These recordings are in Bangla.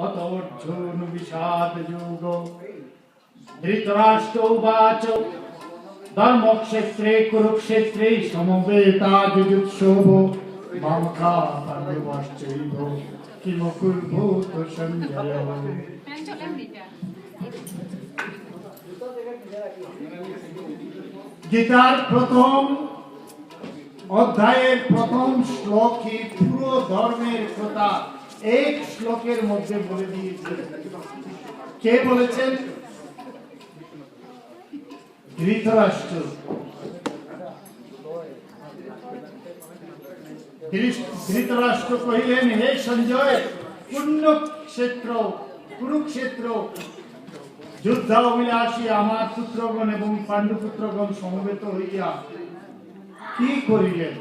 অতর্জুন বিষাদ যুগ। ধৃতরাষ্ট্র উবাচ ধর্মক্ষেত্রে কুরুক্ষেত্রে সমবেতা যুযুৎসব মামকা পাণ্ডবাশ্চৈব কিমকুর্ভূত সঞ্জয়। গীতার প্রথম অধ্যায়ের প্রথম শ্লোকই পুরো ধর্মের কথা এক শ্লোকের মধ্যে বলে দিয়েছে। কে বলেছেন? ধৃতরাষ্ট্র। ধৃতরাষ্ট্র কহিলেন, হে সঞ্জয়, পুণ্যক্ষেত্র কুরুক্ষেত্র যুদ্ধ অভিলাষী আমার পুত্রগণ এবং পাণ্ডু পুত্রগণ সমবেত হইয়া কি করিলেন?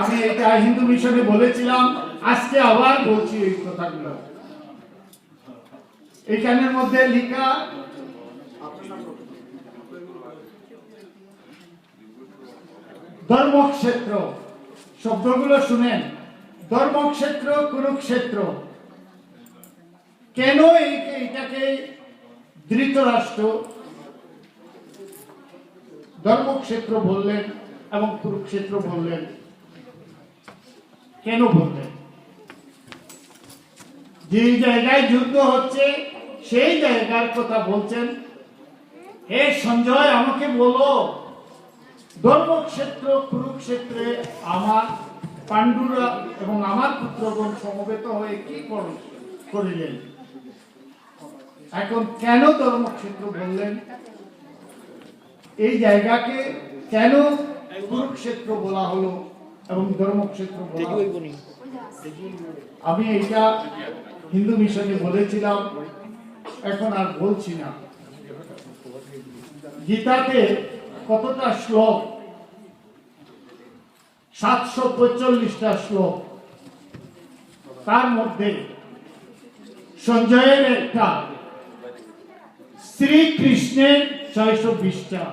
আমি এটা হিন্দু মিশনে বলেছিলাম, আজকে আবার বলছি এই কথাগুলো। এইখানের মধ্যে লেখা ধর্মক্ষেত্র, শব্দগুলো শুনেন। ধর্মক্ষেত্র কুরুক্ষেত্র। কেন এটাকে ধৃতরাষ্ট্র ধর্মক্ষেত্র বললেন এবং কুরুক্ষেত্র বললেন? কেন বললেন? যে জায়গায় যুদ্ধ হচ্ছে সেই জায়গার কথা বলছেন। হে সঞ্জয়, আমাকে বলো, ধর্মক্ষেত্র কুরুক্ষেত্রে আমার পাণ্ডুরা এবং আমার পুত্রগণ সমবেত হয়ে কি করিলেন? এখন কেন ধর্মক্ষেত্র বললেন? এই জায়গাকে কেন কুরুক্ষেত্র বলা হলো এবং ধর্মক্ষেত্র বলা হলো? আমি এইটা হিন্দু মিশনে বলেছিলাম, এখন আর বলছি না। গীতাতে কতটা শ্লোক? 745টা শ্লোক। তার মধ্যে সঞ্জয়ের একটা, শ্রীকৃষ্ণের 620টা,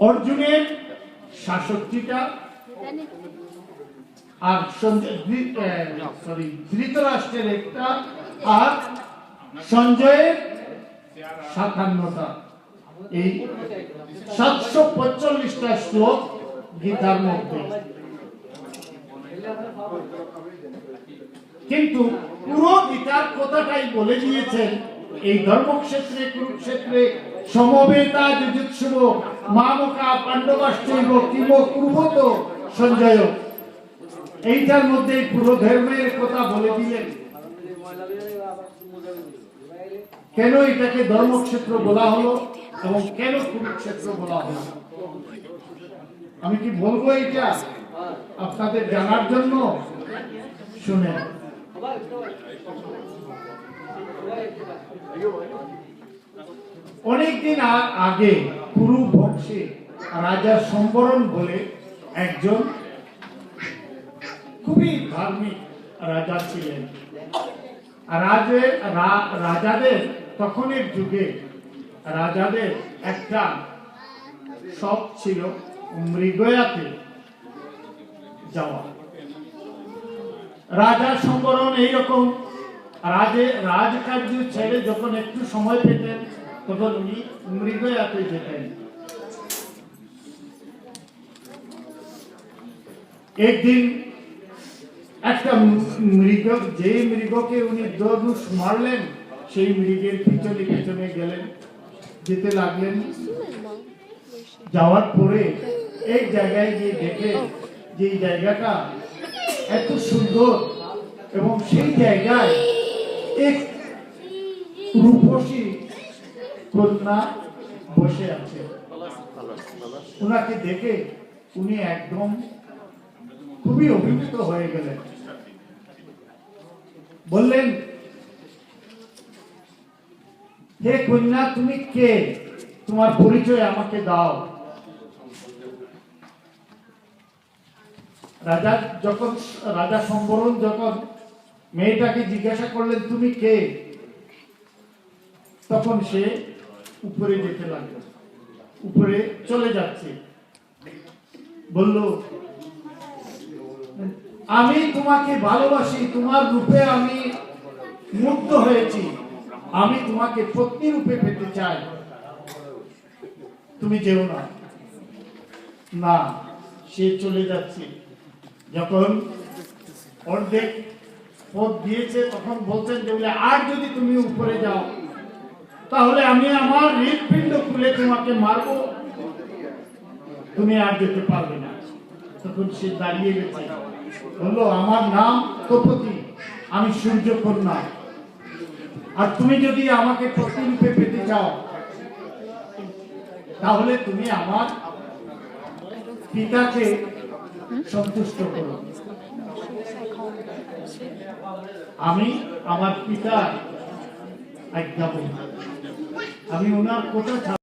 অর্জুনের 66টা, আর ধৃতরাষ্ট্রের একটা, আর সঞ্জয়ের 57টা। এই 745টা শ্লোক গীতার মধ্যে। কিন্তু পুরো গীতার কথাটাই বলে দিয়েছেন এই ধর্মক্ষেত্রে কুরুক্ষেত্রে সমবেতা যুযুৎসব মামকা পাণ্ডবাশ্চৈব কিম কুর্বত সঞ্জয়। এইটার মধ্যে পুরো ধর্মের কথা বলে দিলেন। কেন এটাকে ধর্মক্ষেত্র বলা হলো এবং কেন কুরুক্ষেত্র বলা হলো? আমি কি বলবো এটা আপনাদের জানার জন্য? শুনেন। অনেকদিন আগে কুরু বংশে রাজা সম্বরণ বলে একজন খুবই ধার্মিক রাজা ছিলেন। রাজাদের তখনের যুগে রাজাদের একটা শখ ছিল মৃগয়াতে যাওয়া। রাজা সম্বরণ এইরকম রাজকার্য ছেড়ে যখন একটু সময় পেতেন তখন উনি মৃগয়াতে যেতেন। একদিন একটা মৃগ, যে মৃগকে উনি ধনুষ মারলেন, সেই মৃগের পিছনে পিছনে গেলেন, যেতে লাগলেন। যাওয়ার পরে এক জায়গায় গিয়ে দেখে যে এই জায়গাটা এত সুন্দর এবং সেই জায়গায় এক রূপসী কন্যা বসে আছে। ওনাকে দেখে উনি একদম খুবই অভিভূত হয়ে গেলেন। বললেন, হে কন্যা, তুমি কে? তোমার পরিচয় আমাকে দাও। রাজা সম্বরণ যখন মেয়েটাকে জিজ্ঞাসা করলেন তুমি কে, তখন সে উপরে যেতে লাগলো। উপরে চলে যাচ্ছে, বলল আমি তোমাকে ভালোবাসি, তোমার রূপে আমি মুগ্ধ হয়েছি, আমি তোমাকে পত্নী রূপে পেতে চাই, তুমি যেও না। না, সে চলে যাচ্ছে। যখন অর্ধেক পথ দিয়েছে তখন বলছেন যে বলে আর যদি তুমি উপরে যাও তাহলে আমি আমার হৃৎপিণ্ড খুলে তোমাকে মারবো, তুমি আর যেতে পারবে না। তখন সে দাঁড়িয়ে গেছে, বললো আমার নাম তপতি, আমি সূর্যকন্যা, আর তুমি যদি আমাকে পত্নী রূপে পেতে চাও তাহলে তুমি আমার পিতাকে সন্তুষ্ট করো। আমি আমার পিতার আজ্ঞা বলি, আমি ওনার কথা